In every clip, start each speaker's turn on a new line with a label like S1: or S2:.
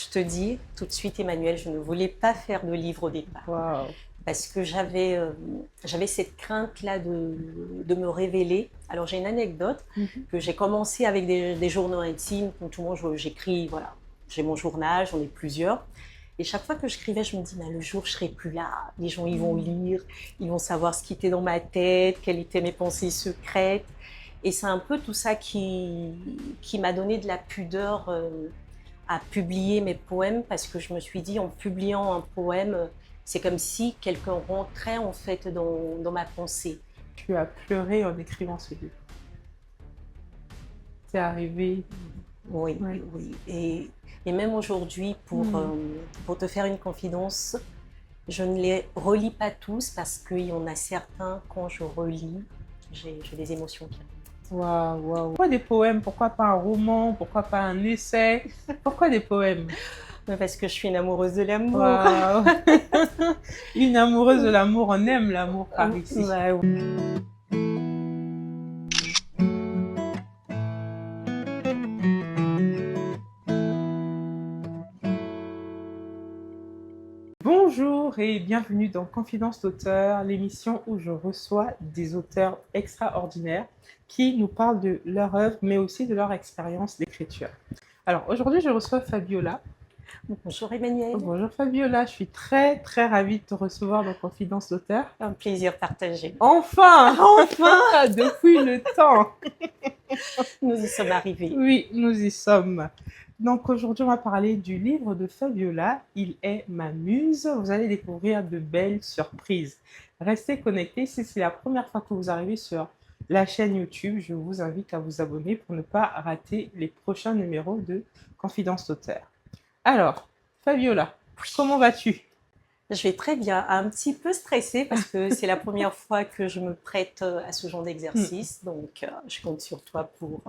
S1: je te dis tout de suite, Emmanuel, je ne voulais pas faire de livre au départ.
S2: Waouh.
S1: Parce que j'avais cette crainte-là de me révéler. Alors j'ai une anecdote
S2: Mhm.
S1: que j'ai commencé avec des journaux intimes. Comme tout le monde, j'écris, voilà, j'ai mon journal, j'en ai plusieurs. Et chaque fois que j'écrivais, je me dis, mais le jour où je serai plus là, les gens ils vont lire, ils vont savoir ce qui était dans ma tête, quelles étaient mes pensées secrètes. Et c'est un peu tout ça qui m'a donné de la pudeur à publier mes poèmes parce que je me suis dit en publiant un poème, c'est comme si quelqu'un rentrait en fait dans ma pensée.
S2: Tu as pleuré en écrivant ce livre. C'est arrivé.
S1: Oui,
S2: Ouais.
S1: oui. Et même aujourd'hui, pour te faire une confidence, je ne les relis pas tous parce qu'il y en a certains, quand je relis, j'ai des émotions qui arrivent.
S2: Waouh, waouh. Pourquoi des poèmes? Pourquoi pas un roman? Pourquoi pas un essai? Pourquoi des poèmes?
S1: Parce que je suis une amoureuse de l'amour.
S2: Waouh. Une amoureuse de l'amour, on aime l'amour par ici.
S1: Bah oui.
S2: Bonjour et bienvenue dans Confidence d'auteur, l'émission où je reçois des auteurs extraordinaires qui nous parlent de leur œuvre mais aussi de leur expérience d'écriture. Alors aujourd'hui je reçois Fabiola.
S1: Bonjour Emmanuel.
S2: Bonjour Fabiola, je suis très ravie de te recevoir dans Confidence d'auteur.
S1: Un plaisir partagé.
S2: Enfin, enfin, depuis le temps.
S1: Nous y sommes arrivés.
S2: Oui, nous y sommes. Donc aujourd'hui, on va parler du livre de Fabiola, Il est ma muse. Vous allez découvrir de belles surprises. Restez connectés. Si c'est la première fois que vous arrivez sur la chaîne YouTube, je vous invite à vous abonner pour ne pas rater les prochains numéros de Confidence d'auteur. Alors, Fabiola, comment vas-tu?
S1: Je vais très bien, un petit peu stressée parce que c'est la première fois que je me prête à ce genre d'exercice, donc je compte sur toi pour...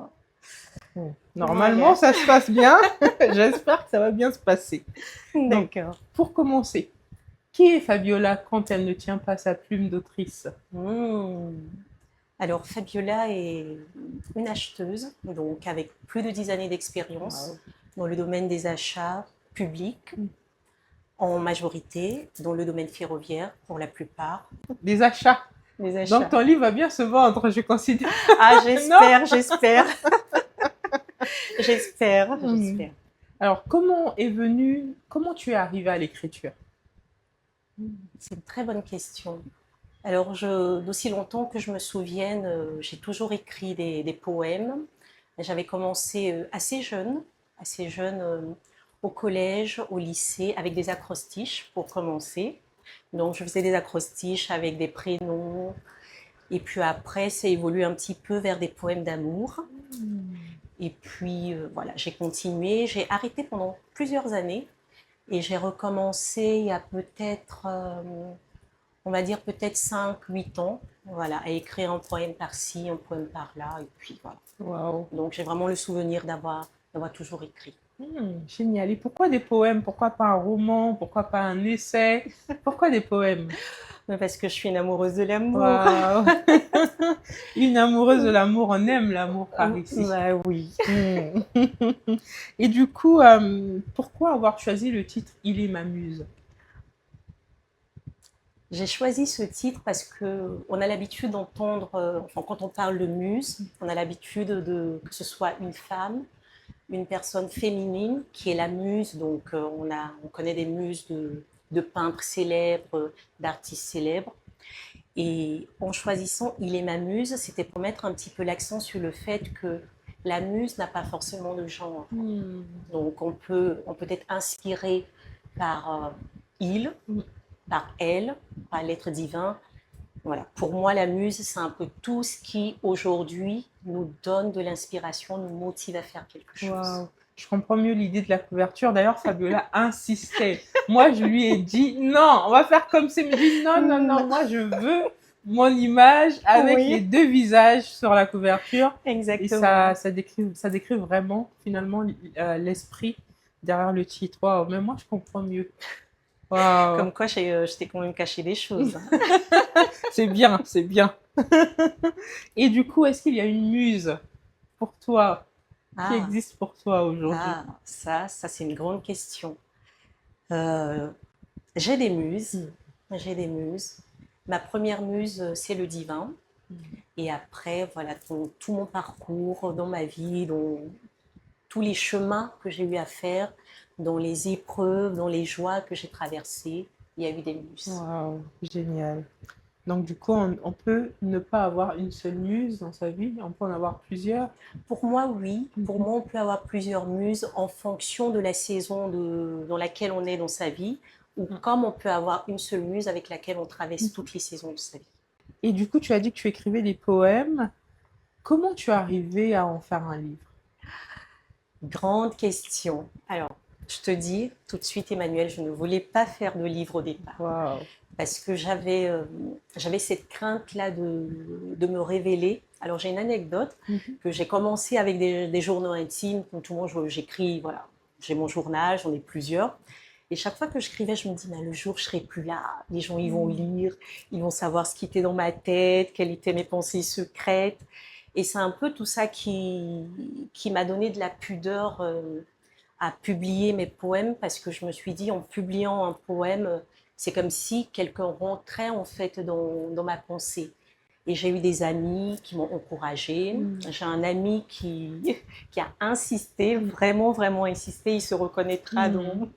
S2: Normalement, ça se passe bien. J'espère que ça va bien se passer.
S1: D'accord.
S2: Pour commencer, qui est Fabiola quand elle ne tient pas sa plume d'autrice?
S1: Alors, Fabiola est une acheteuse, donc avec plus de 10 années d'expérience dans le domaine des achats publics, en majorité, dans le domaine ferroviaire pour la plupart.
S2: Des achats.
S1: Des achats.
S2: Donc ton livre va bien se vendre, je considère.
S1: Ah, j'espère, j'espère. J'espère.
S2: Alors, comment tu es arrivée à l'écriture?
S1: C'est une très bonne question. Alors, d'aussi longtemps que je me souvienne, j'ai toujours écrit des poèmes. J'avais commencé assez jeune au collège, au lycée, avec des acrostiches pour commencer. Donc, je faisais des acrostiches avec des prénoms. Et puis après, ça évolue un petit peu vers des poèmes d'amour. Et puis, voilà, j'ai continué. J'ai arrêté pendant plusieurs années. Et j'ai recommencé il y a peut-être, on va dire peut-être 5, 8 ans, voilà, à écrire un poème par-ci, un poème par-là. Et puis voilà.
S2: Wow.
S1: Donc, j'ai vraiment le souvenir d'avoir toujours écrit.
S2: Génial. Et pourquoi des poèmes? Pourquoi pas un roman? Pourquoi pas un essai? Pourquoi des poèmes?
S1: Parce que je suis une amoureuse de l'amour.
S2: Wow. Une amoureuse de l'amour, on aime l'amour par ici.
S1: Bah oui.
S2: Et du coup, pourquoi avoir choisi le titre Il est ma muse?
S1: J'ai choisi ce titre parce qu'on a l'habitude d'entendre, enfin, quand on parle de muse, on a l'habitude que ce soit une femme, une personne féminine qui est la muse. Donc, on connaît des muses de peintres célèbres, d'artistes célèbres. Et en choisissant Il est ma muse, c'était pour mettre un petit peu l'accent sur le fait que la muse n'a pas forcément de genre. Donc, on peut être inspiré par il, par elle, par l'être divin. Voilà. Pour moi, la muse, c'est un peu tout ce qui, aujourd'hui, nous donne de l'inspiration, nous motive à faire quelque chose.
S2: Wow. Je comprends mieux l'idée de la couverture. D'ailleurs, Fabiola insistait. Moi, je lui ai dit, non, on va faire comme c'est. Elle me dit, non, moi, je veux mon image avec les deux visages sur la couverture.
S1: Exactement.
S2: Et ça décrit vraiment, finalement, l'esprit derrière le titre. Waouh, mais moi, je comprends mieux. Wow.
S1: Comme quoi, je t'ai quand même caché des choses.
S2: C'est bien, c'est bien. Et du coup, est-ce qu'il y a une muse pour toi? qui
S1: Ah,
S2: existe pour toi aujourd'hui?
S1: ça c'est une grande question. Euh, j'ai des muses,
S2: Mm.
S1: j'ai des muses. Ma première muse, c'est le divin.
S2: Mm.
S1: Et après, voilà, dans tout mon parcours, dans ma vie, dans tous les chemins que j'ai eu à faire, dans les épreuves, dans les joies que j'ai traversées, il y a eu des muses.
S2: Waouh, génial. Donc, du coup, on peut ne pas avoir une seule muse dans sa vie, on peut en avoir plusieurs.
S1: Pour moi, oui. Pour
S2: Mhm.
S1: moi, on peut avoir plusieurs muses en fonction de la saison dans laquelle on est dans sa vie, ou comme on peut avoir une seule muse avec laquelle on traverse
S2: Mhm.
S1: toutes les saisons de sa vie.
S2: Et du coup, tu as dit que tu écrivais des poèmes. Comment tu es arrivé à en faire un livre?
S1: Grande question. Alors, je te dis tout de suite, Emmanuel, je ne voulais pas faire de livre au départ
S2: Waouh.
S1: parce que j'avais cette crainte-là de me révéler. Alors, j'ai une anecdote
S2: Mhm.
S1: que j'ai commencé avec des journaux intimes. Comme tout le monde, j'écris, voilà, j'ai mon journal, j'en ai plusieurs. Et chaque fois que j'écrivais, je me dis, mais le jour, je serai plus là. Les gens, ils vont lire, ils vont savoir ce qui était dans ma tête, quelles étaient mes pensées secrètes. Et c'est un peu tout ça qui m'a donné de la pudeur à publier mes poèmes parce que je me suis dit, en publiant un poème, c'est comme si quelqu'un rentrait en fait dans ma pensée. Et j'ai eu des amis qui m'ont encouragée.
S2: Mm.
S1: J'ai un ami qui a insisté, vraiment, vraiment insisté. Il se reconnaîtra
S2: Mm. Waouh.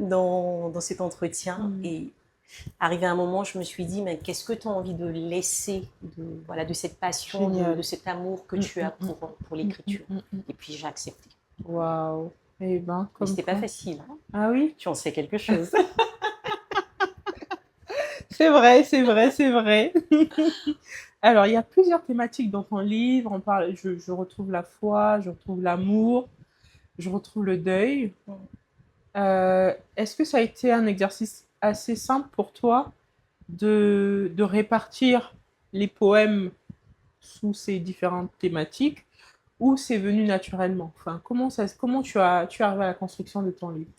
S1: dans cet entretien.
S2: Mm.
S1: Et arrivé à un moment, je me suis dit, mais qu'est-ce que tu as envie de laisser voilà, de cette passion, de
S2: Génial.
S1: cet amour que
S2: Mm,
S1: tu
S2: mm,
S1: as
S2: mm,
S1: pour
S2: mm, mm,
S1: l'écriture.
S2: mm, mm.
S1: Et puis j'ai accepté.
S2: Waouh. Eh ben,
S1: Mais
S2: comme
S1: c'était pas
S2: quoi.
S1: facile, hein.
S2: Ah oui,
S1: Tu en sais quelque chose.
S2: c'est vrai, c'est vrai, c'est vrai. Alors, il y a plusieurs thématiques dans ton livre. On parle, je retrouve la foi, je retrouve l'amour, je retrouve le deuil. Est-ce que ça a été un exercice assez simple pour toi de répartir les poèmes sous ces différentes thématiques ou c'est venu naturellement? Enfin, comment tu es arrivé à la construction de ton livre?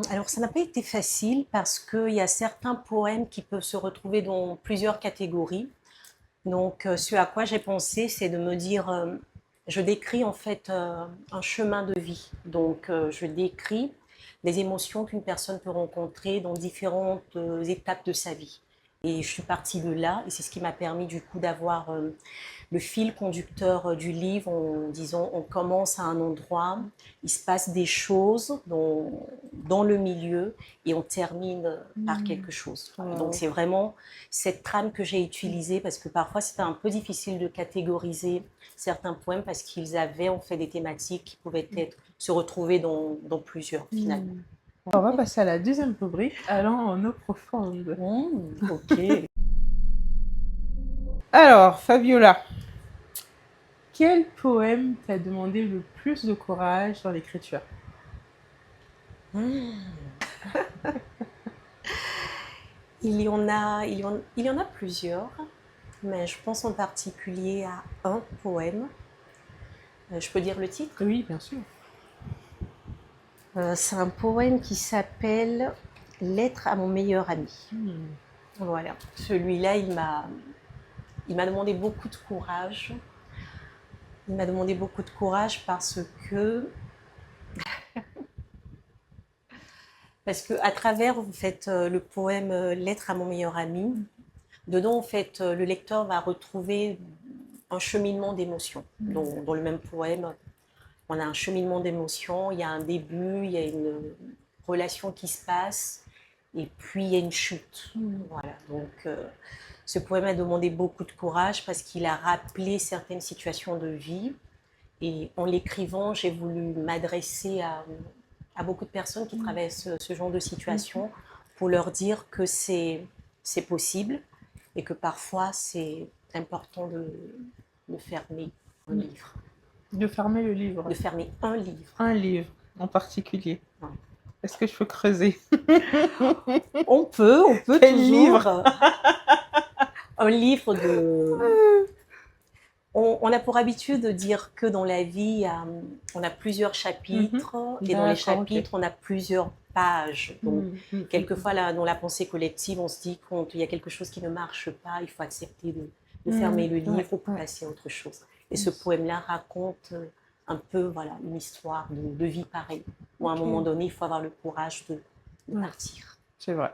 S1: Alors, ça n'a pas été facile parce qu'il y a certains poèmes qui peuvent se retrouver dans plusieurs catégories. Donc, ce à quoi j'ai pensé, c'est de me dire, je décris en fait un chemin de vie. Donc, je décris les émotions qu'une personne peut rencontrer dans différentes étapes de sa vie. Et je suis partie de là, et c'est ce qui m'a permis du coup d'avoir le fil conducteur du livre en disant on commence à un endroit, il se passe des choses dans le milieu et on termine par quelque chose. Voilà. Donc
S2: Wow.
S1: c'est vraiment cette trame que j'ai utilisée parce que parfois c'était un peu difficile de catégoriser certains poèmes parce qu'ils avaient en fait des thématiques qui pouvaient être, se retrouver dans plusieurs finalement.
S2: On va passer à la deuxième rubrique, allons en eau profonde.
S1: Ok.
S2: Alors, Fabiola, quel poème t'a demandé le plus de courage dans l'écriture?
S1: Il y en a plusieurs, mais je pense en particulier à un poème. Je peux dire le titre.
S2: Oui, bien sûr.
S1: C'est un poème qui s'appelle Lettre à mon meilleur ami.
S2: Hmm.
S1: Voilà. Celui-là, il m'a demandé beaucoup de courage. Il m'a demandé beaucoup de courage parce que à travers en fait le poème Lettre à mon meilleur ami, dedans en fait le lecteur va retrouver un cheminement d'émotions. Dans le même poème, on a un cheminement d'émotions, il y a un début, il y a une relation qui se passe, et puis il y a une chute. Voilà. Donc, ce poème a demandé beaucoup de courage parce qu'il a rappelé certaines situations de vie. Et en l'écrivant, j'ai voulu m'adresser à beaucoup de personnes qui traversent ce genre de situation pour leur dire que c'est possible et que parfois c'est important de fermer un livre.
S2: De fermer le livre.
S1: De fermer un livre.
S2: Un livre en particulier.
S1: Ouais.
S2: Est-ce que je peux creuser?
S1: On peut
S2: Quel
S1: toujours.
S2: livre?
S1: Un livre de. On a pour habitude de dire que dans la vie, on a plusieurs chapitres, et dans les
S2: D'accord, ok.
S1: chapitres, on a plusieurs pages. Donc, quelquefois, là, dans la pensée collective, on se dit quand il y a quelque chose qui ne marche pas, il faut accepter de fermer le livre ou
S2: ouais.
S1: passer à autre chose. Et ce poème-là raconte un peu, voilà, une histoire de vie pareille. Où à un
S2: Ok.
S1: moment donné, il faut avoir le courage de
S2: Ouais,
S1: partir.
S2: c'est vrai.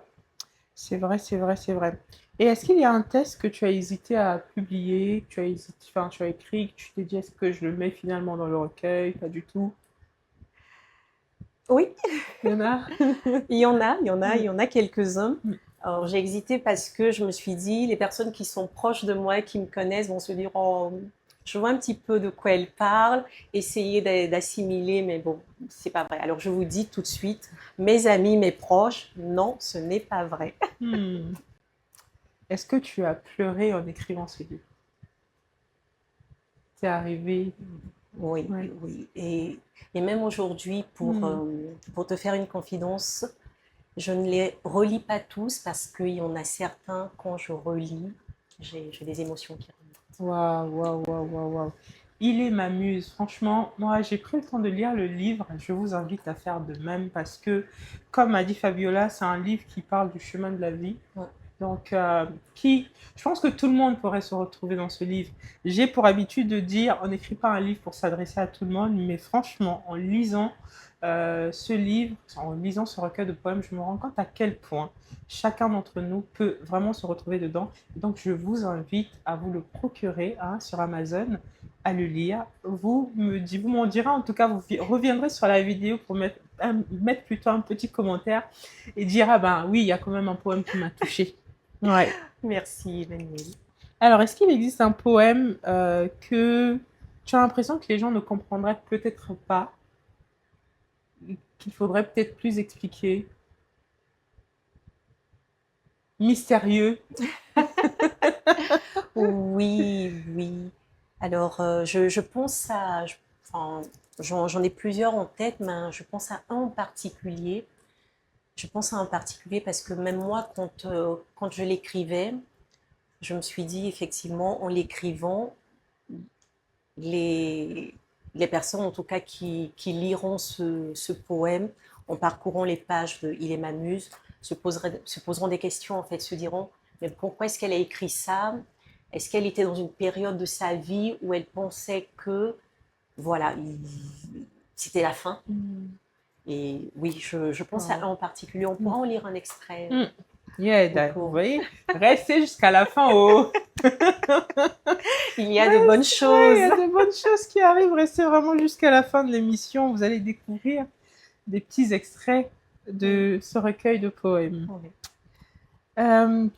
S2: C'est vrai, c'est vrai, c'est vrai. Et est-ce qu'il y a un test que tu as hésité à publier, que tu as hésité, enfin, tu as écrit, que tu t'es dit est-ce que je le mets finalement dans le recueil? Pas du tout.
S1: Oui,
S2: Il y en a?
S1: il y en a quelques-uns.
S2: Mm.
S1: Alors, j'ai hésité parce que je me suis dit, les personnes qui sont proches de moi, qui me connaissent, vont se dire, oh, je vois un petit peu de quoi elle parle, essayer d'assimiler, mais bon, c'est pas vrai. Alors, je vous dis tout de suite, mes amis, mes proches, non, ce n'est pas vrai.
S2: Hmm. Est-ce que tu as pleuré en écrivant ce livre? C'est arrivé?
S1: Oui,
S2: Ouais.
S1: oui. Et même aujourd'hui,
S2: Hmm.
S1: pour te faire une confidence, je ne les relis pas tous parce qu'il y en a certains, quand je relis, j'ai des émotions qui remontent.
S2: Waouh, waouh, waouh, waouh, waouh. Il est ma muse. Franchement, moi, j'ai pris le temps de lire le livre. Je vous invite à faire de même parce que, comme a dit Fabiola, c'est un livre qui parle du chemin de la vie.
S1: Ouais.
S2: Donc, je pense que tout le monde pourrait se retrouver dans ce livre. J'ai pour habitude de dire, on n'écrit pas un livre pour s'adresser à tout le monde, mais franchement, en lisant ce livre, en lisant ce recueil de poèmes, je me rends compte à quel point chacun d'entre nous peut vraiment se retrouver dedans. Et donc, je vous invite à vous le procurer sur Amazon, à le lire. Vous m'en direz, en tout cas, vous reviendrez sur la vidéo pour mettre plutôt un petit commentaire et dire, ah ben oui, il y a quand même un poème qui m'a touché. Ouais.
S1: Merci, Emmanuel.
S2: Alors, est-ce qu'il existe un poème que tu as l'impression que les gens ne comprendraient peut-être pas, qu'il faudrait peut-être plus expliquer, mystérieux?
S1: Oui, oui. Alors, je pense enfin, j'en ai plusieurs en tête, mais je pense à un en particulier. Je pense à un particulier parce que même moi, quand je l'écrivais, je me suis dit effectivement, en l'écrivant, les, les personnes en tout cas qui liront ce poème en parcourant les pages de Il est ma muse se poseront des questions en fait, se diront mais pourquoi est-ce qu'elle a écrit ça? Est-ce qu'elle était dans une période de sa vie où elle pensait que voilà, c'était la fin?
S2: Mm.
S1: Et oui, je pense à
S2: Wow.
S1: un en particulier. On
S2: Mm.
S1: pourra en lire un extrait
S2: Mm. Yeah,
S1: au
S2: vous
S1: cours.
S2: voyez, restez jusqu'à la fin. Oh,
S1: Il y a de bonnes
S2: ouais, il y
S1: choses.
S2: a de bonnes choses qui arrivent. Restez vraiment jusqu'à la fin de l'émission. Vous allez découvrir des petits extraits de ce recueil de poèmes.
S1: Oui.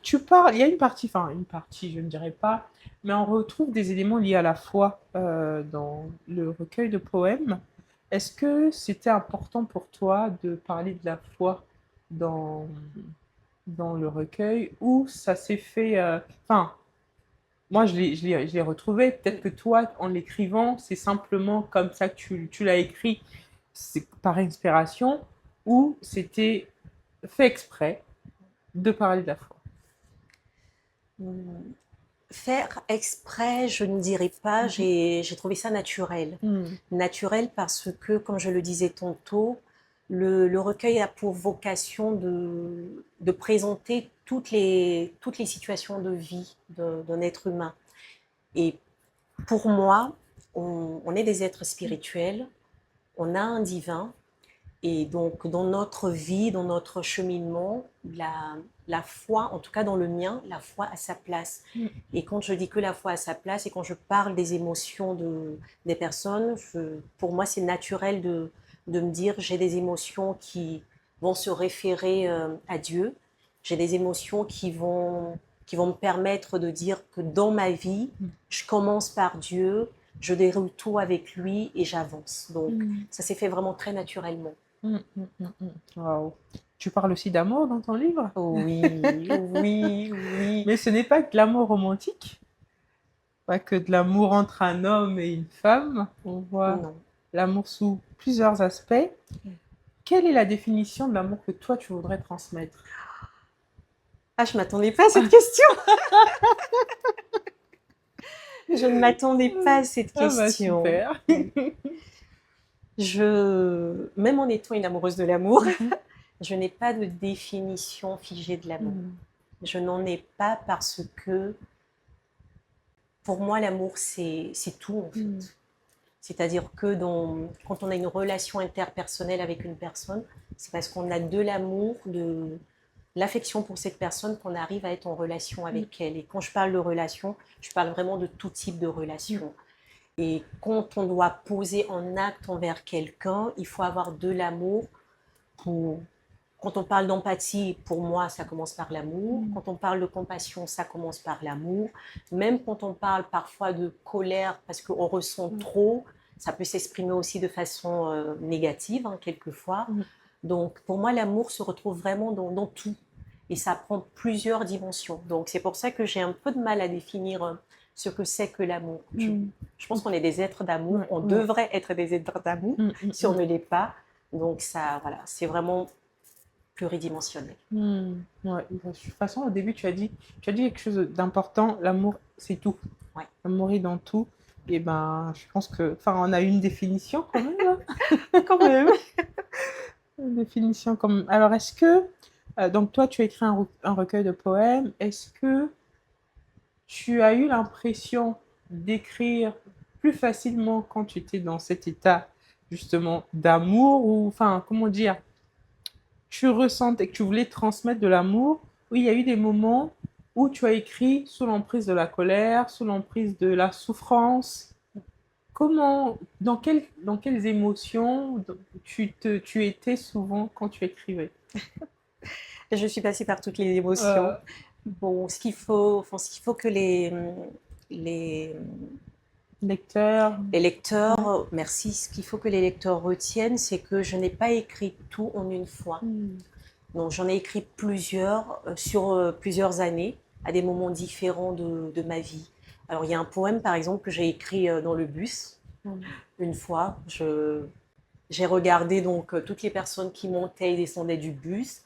S2: Tu parles, il y a une partie, je ne dirais pas, mais on retrouve des éléments liés à la foi dans le recueil de poèmes. Est-ce que c'était important pour toi de parler de la foi dans, dans le recueil ou ça s'est fait... Enfin, moi je l'ai retrouvé, peut-être que toi, en l'écrivant, c'est simplement comme ça que tu l'as écrit, c'est par inspiration, ou c'était fait exprès de parler de la foi.
S1: Faire exprès, je ne dirais pas,
S2: Mhm.
S1: j'ai trouvé ça naturel.
S2: Mm.
S1: Naturel parce que, comme je le disais tantôt, le recueil a pour vocation de présenter toutes les situations de vie d'un être humain. Et pour moi, on est des êtres spirituels, on a un divin, et donc, dans notre vie, dans notre cheminement, la foi, en tout cas dans le mien, la foi a sa place.
S2: Mm.
S1: Et quand je dis que la foi a sa place et quand je parle des émotions des personnes, pour moi, c'est naturel de me dire j'ai des émotions qui vont se référer à Dieu. J'ai des émotions qui vont me permettre de dire que dans ma vie, je commence par Dieu, je déroule tout avec lui et j'avance. Donc,
S2: Mm.
S1: ça s'est fait vraiment très naturellement.
S2: Mm, mm, mm, mm. Wow. Tu parles aussi d'amour dans ton livre,
S1: Oui, oui, oui.
S2: mais ce n'est pas que de l'amour romantique, pas que de l'amour entre un homme et une femme. On voit
S1: Non.
S2: l'amour sous plusieurs aspects. Quelle est la définition de l'amour que toi tu voudrais transmettre?
S1: Ah, je m'attendais pas à cette question. Je ne m'attendais pas à cette
S2: Ah bah
S1: question.
S2: super.
S1: Même en étant une amoureuse de l'amour,
S2: Mhm.
S1: je n'ai pas de définition figée de l'amour.
S2: Mm.
S1: Je n'en ai pas parce que pour moi, l'amour, c'est tout en
S2: Mm.
S1: fait. C'est-à-dire que quand on a une relation interpersonnelle avec une personne, c'est parce qu'on a de l'amour, de l'affection pour cette personne qu'on arrive à être en relation avec elle. Et quand je parle de relation, je parle vraiment de tout type de relation. Et quand on doit poser un acte envers quelqu'un, il faut avoir de l'amour pour... Quand on parle d'empathie, pour moi, ça commence par l'amour. Quand on parle de compassion, ça commence par l'amour. Même quand on parle parfois de colère, parce qu'on ressent trop, ça peut s'exprimer aussi de façon négative, hein, quelquefois. Donc, pour moi, l'amour se retrouve vraiment dans tout. Et ça prend plusieurs dimensions. Donc, c'est pour ça que j'ai un peu de mal à définir ce que c'est que l'amour. Je pense qu'on est des êtres d'amour. On devrait être des êtres d'amour si on ne l'est pas. Donc, ça, voilà, c'est vraiment pluridimensionnel.
S2: Ouais. De toute façon, au début, tu as dit quelque chose d'important. L'amour, c'est tout.
S1: Ouais.
S2: L'amour est dans tout. Et ben, je pense que, enfin, on a une définition quand même.
S1: Quand même.
S2: Une définition comme. Alors, est-ce que, donc toi, tu as écrit un recueil de poèmes. Est-ce que tu as eu l'impression d'écrire plus facilement quand tu étais dans cet état justement d'amour ou, enfin, comment dire, tu ressentais que tu voulais transmettre de l'amour, ou il y a eu des moments où tu as écrit sous l'emprise de la colère, sous l'emprise de la souffrance. Comment, dans quelles émotions tu étais souvent quand tu écrivais?
S1: Je suis passée par toutes les émotions. Bon, ce qu'il faut que les,
S2: Lecteur.
S1: les lecteurs, merci, ce qu'il faut que les lecteurs retiennent, c'est que je n'ai pas écrit tout en une fois. Donc, j'en ai écrit plusieurs sur plusieurs années, à des moments différents de ma vie. Alors, il y a un poème, par exemple, que j'ai écrit dans le bus. Une fois, j'ai regardé donc toutes les personnes qui montaient et descendaient du bus.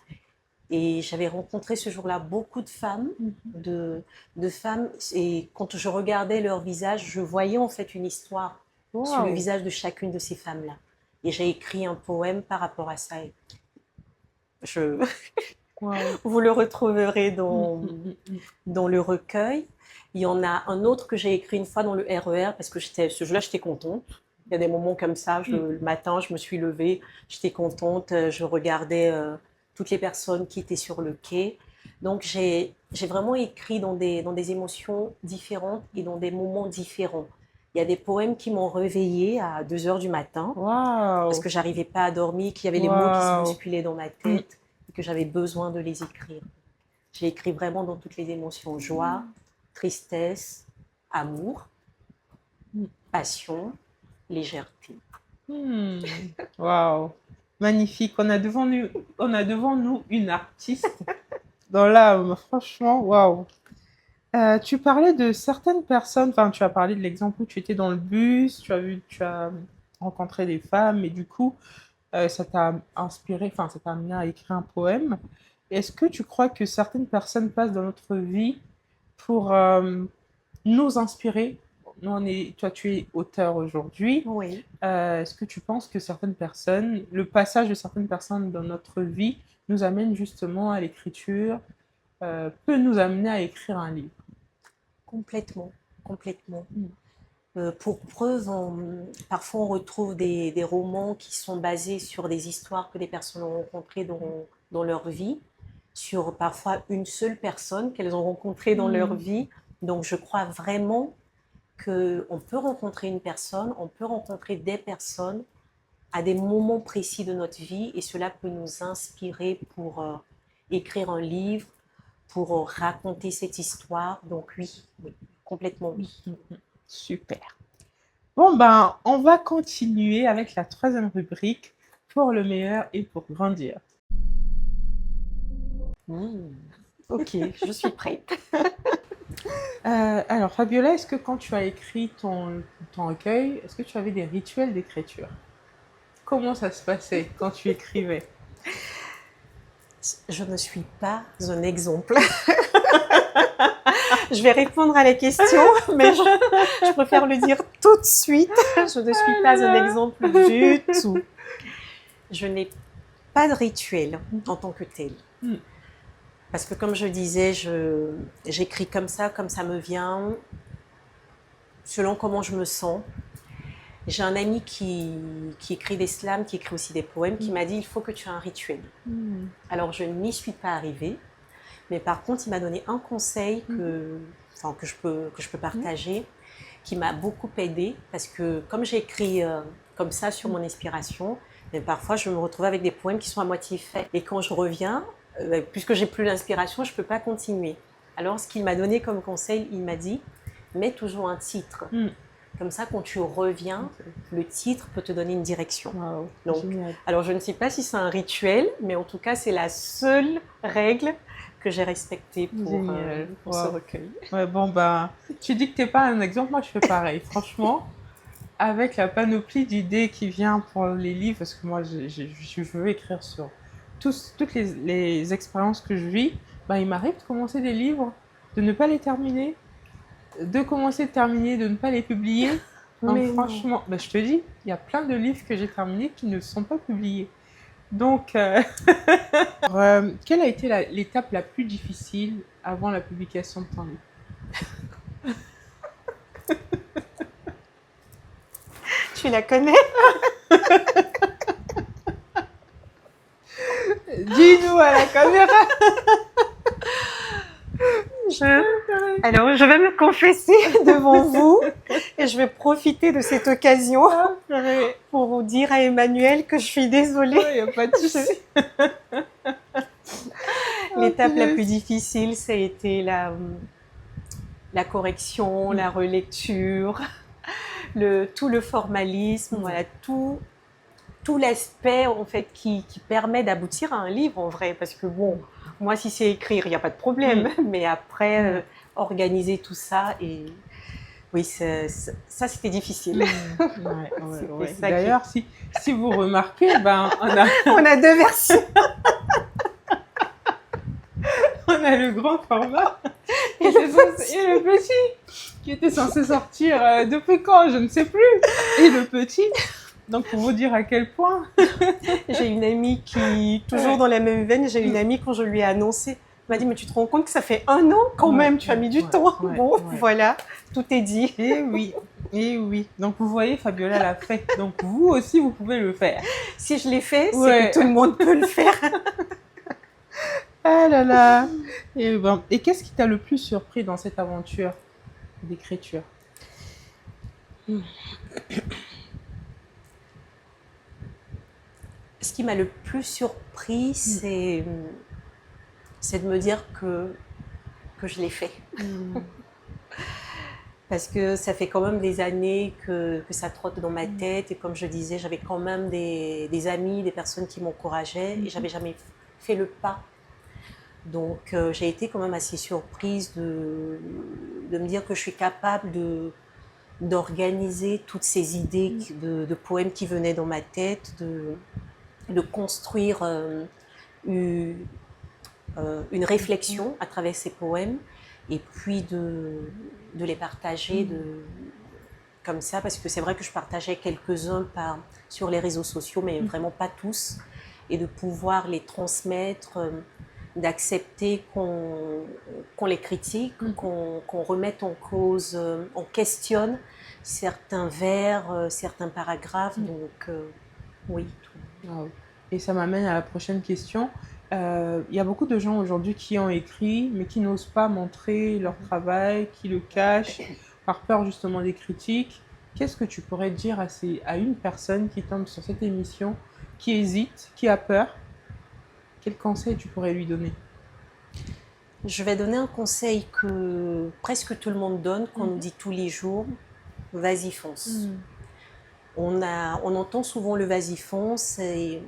S1: Et j'avais rencontré ce jour-là beaucoup de femmes, de femmes. Et quand je regardais leur visage, je voyais en fait une histoire sur le visage de chacune de ces femmes-là. Et j'ai écrit un poème par rapport à ça. Vous le retrouverez dans le recueil. Il y en a un autre que j'ai écrit une fois dans le RER parce que ce jour-là, j'étais contente. Il y a des moments comme ça. Le matin, je me suis levée, j'étais contente. Je regardais toutes les personnes qui étaient sur le quai. Donc, j'ai vraiment écrit dans des émotions différentes et dans des moments différents. Il y a des poèmes qui m'ont réveillée à 2 heures du matin parce que j'arrivais pas à dormir, qu'il y avait des mots qui se bousculaient dans ma tête et que j'avais besoin de les écrire. J'ai écrit vraiment dans toutes les émotions, joie, tristesse, amour, passion, légèreté.
S2: Waouh, magnifique. On a devant nous une artiste dans l'âme. Franchement, waouh. Tu parlais de certaines personnes, enfin, tu as parlé de l'exemple où tu étais dans le bus, tu as rencontré des femmes, et du coup, ça t'a inspiré, enfin, ça t'a amené à écrire un poème. Est-ce que tu crois que certaines personnes passent dans notre vie pour nous inspirer? Toi, tu es auteur aujourd'hui.
S1: Oui.
S2: Est-ce que tu penses que le passage de certaines personnes dans notre vie nous amène justement à l'écriture, peut nous amener à écrire un livre?
S1: Complètement. Pour preuve, parfois on retrouve des romans qui sont basés sur des histoires que des personnes ont rencontrées dans leur vie, sur parfois une seule personne qu'elles ont rencontrée dans leur vie. Donc je crois vraiment qu'on peut rencontrer une personne, on peut rencontrer des personnes à des moments précis de notre vie et cela peut nous inspirer pour écrire un livre, pour raconter cette histoire. Donc oui, complètement oui.
S2: Super. Bon, ben, on va continuer avec la troisième rubrique, pour le meilleur et pour grandir.
S1: Ok, je suis prête.
S2: Alors, Fabiola, est-ce que quand tu as écrit ton recueil, est-ce que tu avais des rituels d'écriture? Comment ça se passait quand tu écrivais?
S1: Je ne suis pas un exemple. Je vais répondre à la question, mais je préfère le dire tout de suite. Je ne suis pas un exemple du tout. Je n'ai pas de rituel en tant que tel. Parce que comme je disais, j'écris comme ça me vient, selon comment je me sens. J'ai un ami qui écrit des slams, qui écrit aussi des poèmes, qui m'a dit il faut que tu aies un rituel. Alors je n'y suis pas arrivée, mais par contre il m'a donné un conseil que je peux partager, qui m'a beaucoup aidée, parce que comme j'écris comme ça sur mon inspiration, mais parfois je me retrouve avec des poèmes qui sont à moitié faits. Et quand je reviens, puisque j'ai plus l'inspiration, je ne peux pas continuer. Alors ce qu'il m'a donné comme conseil, il m'a dit mets toujours un titre. Comme ça, quand tu reviens, le titre peut te donner une direction.
S2: Wow,
S1: Donc,
S2: génial.
S1: alors, je ne sais pas si c'est un rituel, mais en tout cas, c'est la seule règle que j'ai respectée pour ce recueil.
S2: Ouais, bon, ben, tu dis que tu n'es pas un exemple, moi je fais pareil. Franchement, avec la panoplie d'idées qui vient pour les livres, parce que moi je veux écrire sur toutes les expériences que je vis, ben, il m'arrive de commencer des livres, de ne pas les terminer, de commencer, de terminer, de ne pas les publier. Donc, franchement, ben, je te dis, il y a plein de livres que j'ai terminés qui ne sont pas publiés. Donc, quelle a été l'étape la plus difficile avant la publication de ton livre?
S1: Tu la connais?
S2: Dis-nous à la caméra.
S1: Alors, je vais me confesser devant vous et je vais profiter de cette occasion pour vous dire à Emmanuel que je suis désolée.
S2: Il n'y a pas de souci.
S1: L'étape la plus difficile, ça a été la correction, la relecture, tout le formalisme, voilà, tout l'aspect en fait qui permet d'aboutir à un livre en vrai, parce que bon, moi si c'est écrire, il n'y a pas de problème, mais après organiser tout ça, et oui, ça c'était difficile.
S2: Ouais. D'ailleurs, si vous remarquez, ben,
S1: on a deux versions.
S2: On a le grand format et le petit qui était censé sortir depuis quand, je ne sais plus, et le petit. Donc, pour vous dire à quel point.
S1: J'ai une amie qui, toujours dans la même veine, j'ai une amie, quand je lui ai annoncé, elle m'a dit, mais tu te rends compte que ça fait 1 an quand même, tu as mis du temps. Voilà, tout est dit.
S2: Et oui. Donc, vous voyez, Fabiola l'a fait. Donc, vous aussi, vous pouvez le faire.
S1: Si je l'ai fait, c'est que tout le monde peut le faire.
S2: Ah là là. Et qu'est-ce qui t'a le plus surpris dans cette aventure d'écriture?
S1: Ce qui m'a le plus surpris, c'est de me dire que je l'ai fait. Parce que ça fait quand même des années que ça trotte dans ma tête, et comme je disais, j'avais quand même des amis, des personnes qui m'encourageaient, et j'avais jamais fait le pas. Donc j'ai été quand même assez surprise de me dire que je suis capable d'organiser toutes ces idées de poèmes qui venaient dans ma tête, de construire une réflexion à travers ces poèmes, et puis de les partager comme ça, parce que c'est vrai que je partageais quelques-uns sur les réseaux sociaux, mais vraiment pas tous, et de pouvoir les transmettre, d'accepter qu'on les critique, qu'on remette en cause, on questionne certains vers, certains paragraphes, donc oui.
S2: Et ça m'amène à la prochaine question. Il y a beaucoup de gens aujourd'hui qui ont écrit, mais qui n'osent pas montrer leur travail, qui le cachent par peur justement des critiques. Qu'est-ce que tu pourrais dire à une personne qui tombe sur cette émission, qui hésite, qui a peur? Quel conseil tu pourrais lui donner?
S1: Je vais donner un conseil que presque tout le monde donne, qu'on nous dit tous les jours: vas-y, fonce. On entend souvent le vas-y, fonce, et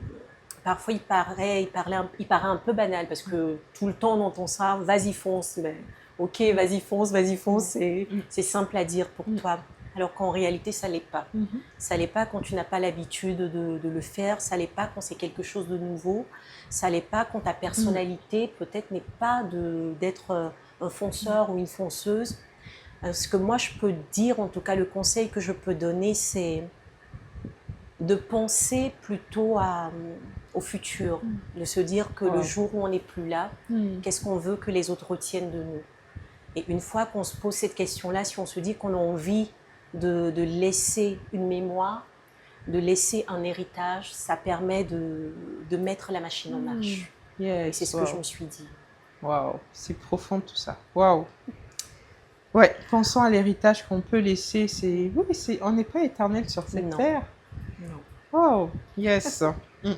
S1: parfois il paraît un peu banal, parce que tout le temps on entend ça, vas-y, fonce. Mais ok, vas-y, fonce, c'est simple à dire pour toi. Alors qu'en réalité, ça ne l'est pas. Ça ne l'est pas quand tu n'as pas l'habitude de le faire, ça ne l'est pas quand c'est quelque chose de nouveau, ça ne l'est pas quand ta personnalité peut-être n'est pas d'être un fonceur ou une fonceuse. Ce que moi je peux dire, en tout cas le conseil que je peux donner, c'est de penser plutôt au futur, de se dire que le jour où on n'est plus là, qu'est-ce qu'on veut que les autres retiennent de nous. Et une fois qu'on se pose cette question-là, si on se dit qu'on a envie de laisser une mémoire, de laisser un héritage, ça permet de mettre la machine en marche. Et c'est
S2: Yes,
S1: ce que je
S2: wow.
S1: me suis dit.
S2: Waouh, c'est profond tout ça. Waouh. Ouais, pensons à l'héritage qu'on peut laisser. C'est oui, c'est on n'est pas éternel sur cette
S1: Non,
S2: terre.
S1: non.
S2: Waouh, yes. Mm.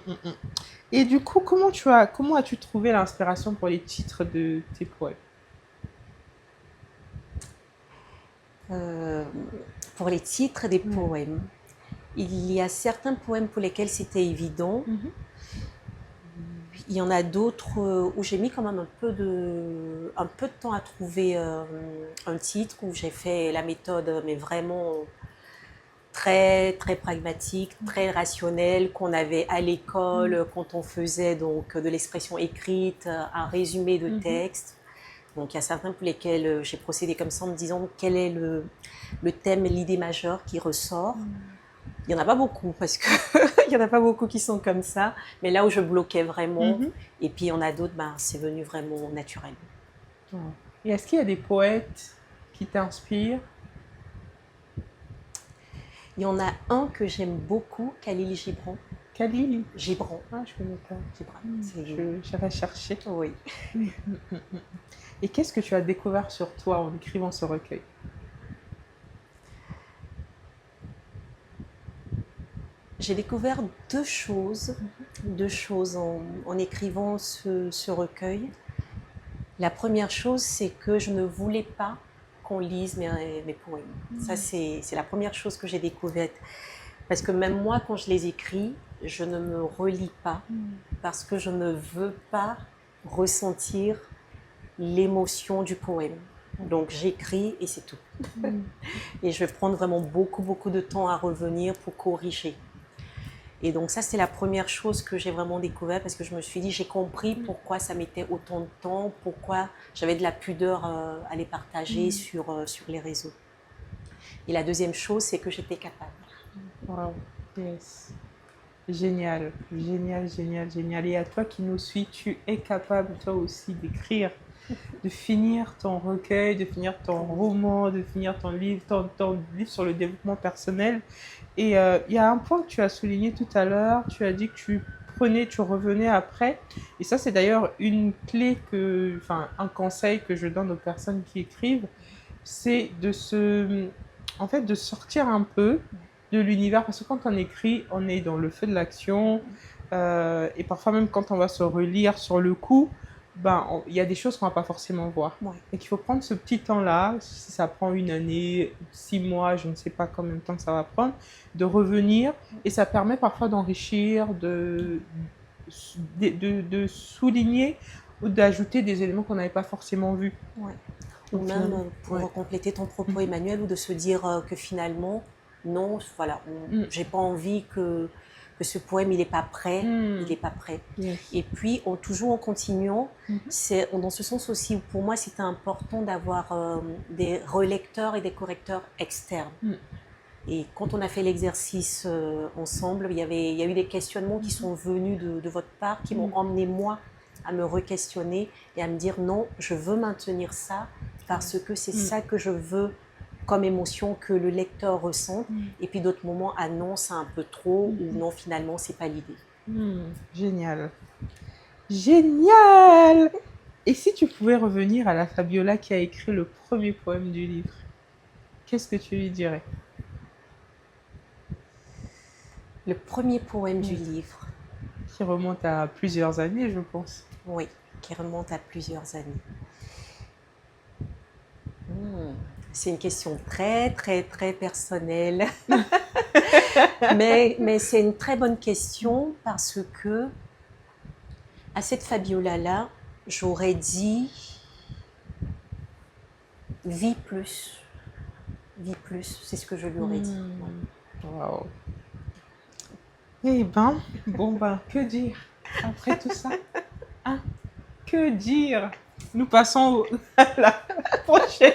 S2: Et du coup, comment as-tu trouvé l'inspiration pour les titres de tes poèmes?
S1: Euh, pour les titres des
S2: Ouais.
S1: poèmes, il y a certains poèmes pour lesquels c'était évident.
S2: Mhm.
S1: Il y en a d'autres où j'ai mis quand même un peu de temps à trouver un titre, où j'ai fait la méthode, mais vraiment très, très pragmatique, très rationnelle, qu'on avait à l'école quand on faisait donc de l'expression écrite, un résumé de
S2: Mhm.
S1: texte. Donc il y a certains pour lesquels j'ai procédé comme ça en me disant quel est le thème, l'idée majeure qui ressort. Il n'y en a pas beaucoup parce que il n'y en a pas beaucoup qui sont comme ça, mais là où je bloquais vraiment,
S2: Mhm.
S1: et puis il y en a d'autres, ben, c'est venu vraiment naturellement.
S2: Wow. Et est-ce qu'il y a des poètes qui t'inspirent?
S1: Il y en a un que j'aime beaucoup, Khalil Gibran.
S2: Khalil?
S1: Gibran.
S2: Ah, je connais pas.
S1: Gibran.
S2: Je vais chercher.
S1: Oui.
S2: Et qu'est-ce que tu as découvert sur toi en écrivant ce recueil?
S1: J'ai découvert deux choses en écrivant ce recueil. La première chose, c'est que je ne voulais pas qu'on lise mes poèmes. Ça, c'est la première chose que j'ai découverte. Parce que même moi, quand je les écris, je ne me relis pas parce que je ne veux pas ressentir l'émotion du poème. Donc j'écris et c'est tout. Et je vais prendre vraiment beaucoup, beaucoup de temps à revenir pour corriger. Et donc ça, c'est la première chose que j'ai vraiment découvert parce que je me suis dit, j'ai compris pourquoi ça mettait autant de temps, pourquoi j'avais de la pudeur à les partager sur les réseaux. Et la deuxième chose, c'est que j'étais capable.
S2: Wow, yes. Génial, génial, génial, génial. Et à toi qui nous suis, tu es capable toi aussi d'écrire, de finir ton recueil, de finir ton roman, de finir ton livre sur le développement personnel. Et il y a un point que tu as souligné tout à l'heure, tu as dit que tu revenais après. Et ça, c'est d'ailleurs une clé enfin, un conseil que je donne aux personnes qui écrivent, c'est en fait, de sortir un peu de l'univers. Parce que quand on écrit, on est dans le feu de l'action. Et parfois, même quand on va se relire sur le coup, ben, il y a des choses qu'on va pas forcément voir.
S1: Ouais.
S2: Et qu'il faut prendre ce petit temps-là, si ça prend une année, 6 mois, je ne sais pas combien de temps que ça va prendre, de revenir. Et ça permet parfois d'enrichir, de souligner ou d'ajouter des éléments qu'on n'avait pas forcément vus.
S1: Ouais. Ou
S2: Donc,
S1: même
S2: finalement,
S1: pour
S2: ouais.
S1: compléter ton propos, Emmanuel, ou de se dire que finalement, non, voilà, j'ai pas envie que ce poème, il n'est pas prêt, il n'est pas prêt.
S2: Yes.
S1: Et puis, toujours en continuant, c'est dans ce sens aussi, pour moi, c'était important d'avoir des relecteurs et des correcteurs externes. Et quand on a fait l'exercice ensemble, il y a eu des questionnements qui sont venus de votre part, qui m'ont emmené moi à me re-questionner et à me dire non, je veux maintenir ça parce que c'est ça que je veux comme émotion que le lecteur ressente. Et puis d'autres moments, ah non, c'est un peu trop, ou non, finalement, c'est pas l'idée.
S2: Génial. Génial. Et si tu pouvais revenir à la Fabiola qui a écrit le premier poème du livre, qu'est-ce que tu lui dirais?
S1: Le premier poème du livre,
S2: Qui remonte à plusieurs années, je pense.
S1: oui, qui remonte à plusieurs années. C'est une question très, très, très personnelle. mais c'est une très bonne question parce que à cette Fabiola-là, j'aurais dit vis plus. Vis plus, c'est ce que je lui aurais dit.
S2: Wow. Eh ben, bon ben, que dire après tout ça, hein? Que dire? Nous passons à la prochaine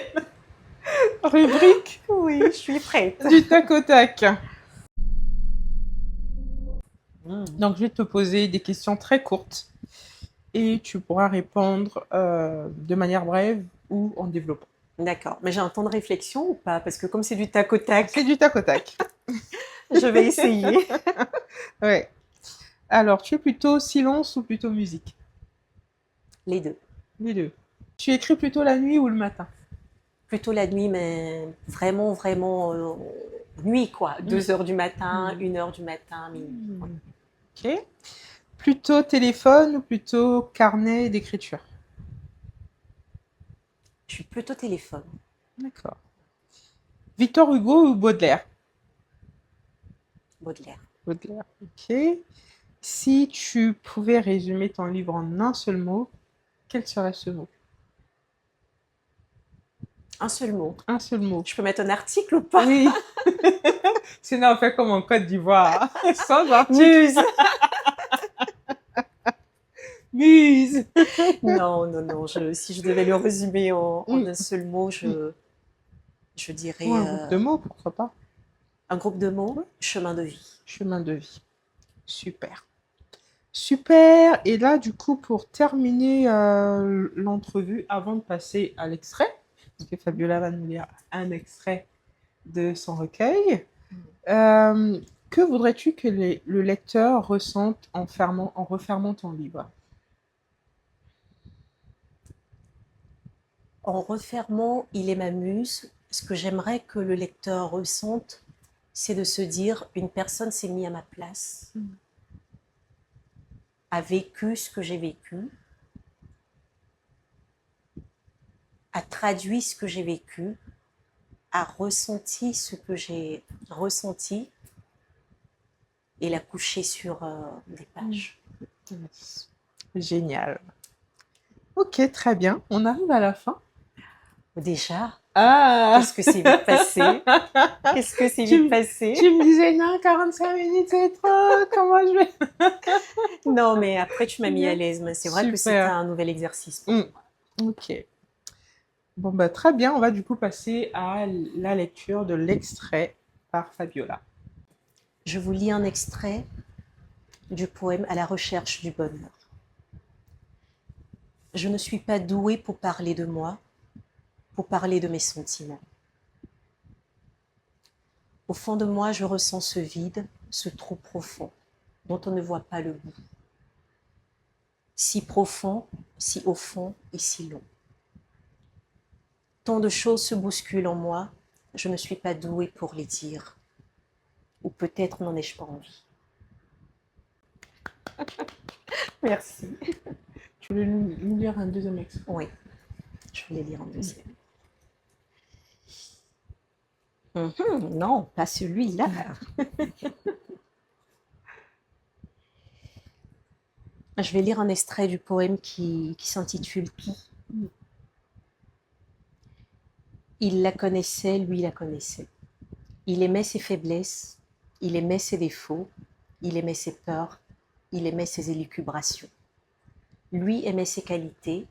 S2: rubrique.
S1: Oui, je suis prête.
S2: Du tac au tac. Donc, je vais te poser des questions très courtes et tu pourras répondre de manière brève ou en développant.
S1: D'accord. Mais j'ai un temps de réflexion ou pas? Parce que comme c'est du tac au tac,
S2: C'est du tac au tac.
S1: je vais essayer.
S2: Ouais. Alors, tu es plutôt silence ou plutôt musique?
S1: Les deux.
S2: Les deux. Tu écris plutôt la nuit ou le matin?
S1: Plutôt la nuit, mais vraiment, vraiment nuit, quoi.
S2: Mm.
S1: 2 heures du matin,
S2: Mm.
S1: 1 heure du matin, minuit. Ouais.
S2: Ok. Plutôt téléphone ou plutôt carnet d'écriture?
S1: Je suis plutôt téléphone.
S2: D'accord. Victor Hugo ou Baudelaire?
S1: Baudelaire.
S2: Baudelaire. Ok. Si tu pouvais résumer ton livre en un seul mot, quel serait ce mot?
S1: Un seul mot.
S2: Un seul mot.
S1: Je peux mettre un article ou pas?
S2: Oui. Sinon, on fait comme en Côte d'Ivoire. Sans article.
S1: Muse.
S2: Muse.
S1: Non, non, non. Si je devais le résumer en
S2: Mm.
S1: un seul mot,
S2: Mm.
S1: je dirais
S2: Ou un groupe de mots, pourquoi pas?
S1: un groupe de mots,
S2: Ouais.
S1: chemin de vie.
S2: Chemin de vie. Super. Super. Et là, du coup, pour terminer l'entrevue, avant de passer à l'extrait, parce que Fabiola va nous lire un extrait de son recueil, que voudrais-tu que le lecteur ressente en refermant ton livre?
S1: En refermant Il est ma muse, ce que j'aimerais que le lecteur ressente, c'est de se dire une personne s'est mise à ma place, a vécu ce que j'ai vécu, a traduit ce que j'ai vécu, a ressenti ce que j'ai ressenti et l'a couché sur des pages.
S2: Génial. Ok, très bien. On arrive à la fin.
S1: Déjà,
S2: Ah.
S1: qu'est-ce que c'est vite passé? Qu'est-ce que c'est vite passé?
S2: Tu me disais, non, 45 minutes, c'est trop. Comment je vais?
S1: Non, mais après, tu m'as mis à l'aise. Mais c'est vrai que c'était
S2: Super.
S1: un nouvel exercice pour moi.
S2: Ok. Bon, bah, très bien. On va du coup passer à la lecture de l'extrait par Fabiola.
S1: Je vous lis un extrait du poème À la recherche du bonheur. Je ne suis pas douée pour parler de moi, pour parler de mes sentiments. Au fond de moi, je ressens ce vide, ce trou profond, dont on ne voit pas le bout. Si profond, si au fond et si long. Tant de choses se bousculent en moi, je ne suis pas douée pour les dire. Ou peut-être n'en ai-je pas envie. Merci.
S2: Tu veux nous lire un deuxième extrait?
S1: Oui, je vais les lire en deuxième. Non, pas celui-là. Je vais lire un extrait du poème qui s'intitule Qui. Il la connaissait, lui la connaissait. Il aimait ses faiblesses, il aimait ses défauts, il aimait ses peurs, il aimait ses élucubrations. Lui aimait ses qualités,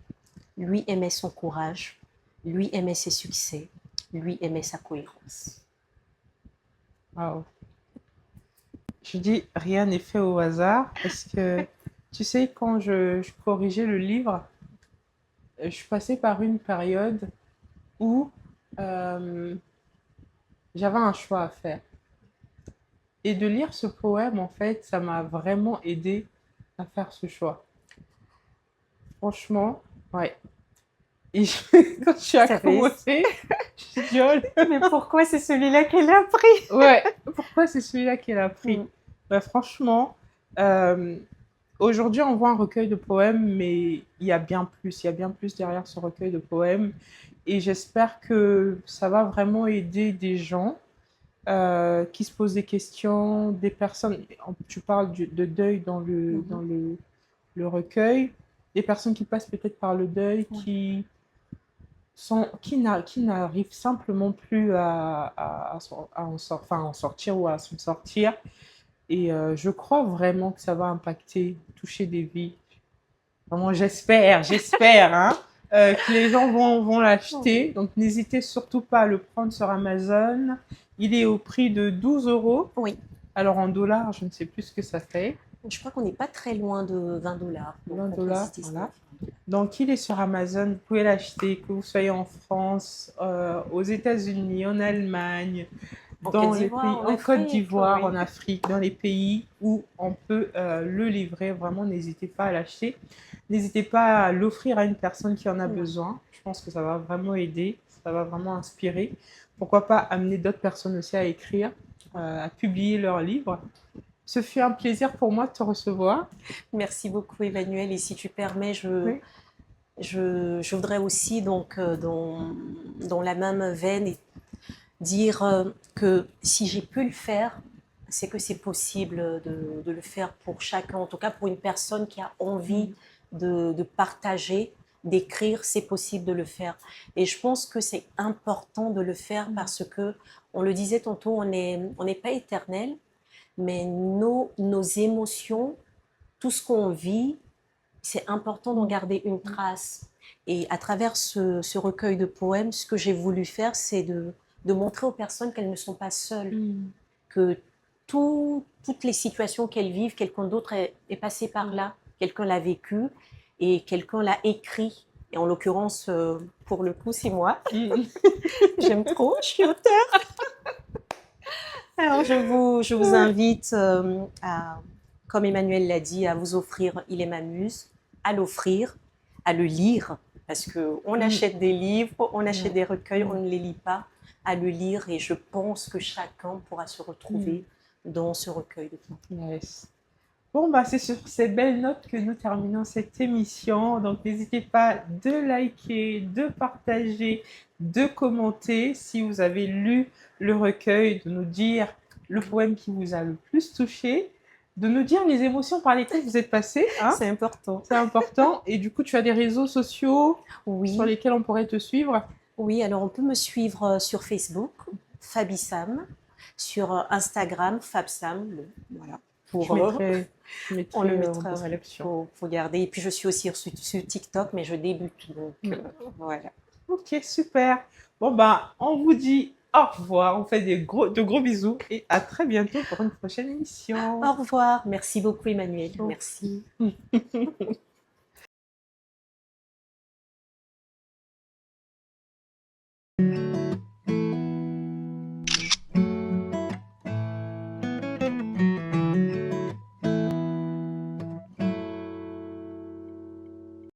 S1: lui aimait son courage, lui aimait ses succès, lui aimait sa cohérence.
S2: Wow. Je dis, rien n'est fait au hasard parce que, tu sais, quand je corrigeais le livre, je suis passée par une période où j'avais un choix à faire. Et de lire ce poème, en fait, ça m'a vraiment aidé à faire ce choix. Franchement, ouais. Et quand tu as commencé, je viole.
S1: Mais pourquoi c'est celui-là qu'elle a pris?
S2: Ouais, pourquoi c'est celui-là qu'elle a pris? Bah, franchement, aujourd'hui, on voit un recueil de poèmes, mais il y a bien plus derrière ce recueil de poèmes. Et j'espère que ça va vraiment aider des gens qui se posent des questions, des personnes. Tu parles de deuil dans le recueil, des personnes qui passent peut-être par le deuil, qui n'arrivent simplement plus à en sortir ou à s'en sortir. Et je crois vraiment que ça va impacter, toucher des vies. Vraiment, j'espère, hein, que les gens vont l'acheter. Donc, n'hésitez surtout pas à le prendre sur Amazon. Il est au prix de 12 €.
S1: Oui.
S2: Alors, en dollars, je ne sais plus ce que ça fait.
S1: Je crois qu'on n'est pas très loin de 20 $.
S2: 20 $, voilà. Donc, il est sur Amazon, vous pouvez l'acheter, que vous soyez en France, aux États-Unis, en Allemagne,
S1: En Côte
S2: dans les pays,
S1: d'Ivoire, en
S2: en Côte
S1: Afrique,
S2: d'Ivoire, en
S1: oui.
S2: Afrique, dans les pays où on peut le livrer. Vraiment, n'hésitez pas à l'acheter. N'hésitez pas à l'offrir à une personne qui en a
S1: Non.
S2: besoin. Je pense que ça va vraiment aider, ça va vraiment inspirer. Pourquoi pas amener d'autres personnes aussi à écrire, à publier leurs livres. Ce fut un plaisir pour moi de te recevoir.
S1: Merci beaucoup, Emmanuel. Et si tu permets,
S2: Oui.
S1: je voudrais aussi, donc, dans la même veine, dire que si j'ai pu le faire, c'est que c'est possible de le faire pour chacun, en tout cas pour une personne qui a envie de partager, d'écrire, c'est possible de le faire. Et je pense que c'est important de le faire parce que, on le disait tantôt, on n'est pas éternel, mais nos émotions, tout ce qu'on vit, c'est important d'en garder une trace. Et à travers ce recueil de poèmes, ce que j'ai voulu faire, c'est de montrer aux personnes qu'elles ne sont pas seules, que toutes les situations qu'elles vivent, quelqu'un d'autre est passé par là, quelqu'un l'a vécu et quelqu'un l'a écrit. Et en l'occurrence, pour le coup, c'est moi. J'aime trop, je suis auteure. Alors, je vous invite à, comme Emmanuel l'a dit, à vous offrir Il est ma muse, à l'offrir, à le lire, parce qu'on achète des livres, on achète des recueils, on ne les lit pas, à le lire, et je pense que chacun pourra se retrouver dans ce recueil de poèmes.
S2: Yes. Bon, bah, c'est sur ces belles notes que nous terminons cette émission. Donc, n'hésitez pas de liker, de partager, de commenter si vous avez lu le recueil, de nous dire le poème qui vous a le plus touché, de nous dire les émotions par lesquelles vous êtes passé. Hein.
S1: C'est important.
S2: C'est important. Et du coup, tu as des réseaux sociaux sur
S1: Oui,
S2: lesquels on pourrait te suivre.
S1: oui, alors on peut me suivre sur Facebook, Fabissam, sur Instagram, Fabsam, voilà.
S2: Je mettrai,
S1: On le
S2: en
S1: mettra
S2: description.
S1: pour garder. Et puis je suis aussi sur TikTok, mais je débute. Donc voilà.
S2: Ok, super. Bon, bah, on vous dit au revoir. On fait de gros bisous et à très bientôt pour une prochaine émission.
S1: Au revoir. Merci beaucoup, Emmanuel. Merci.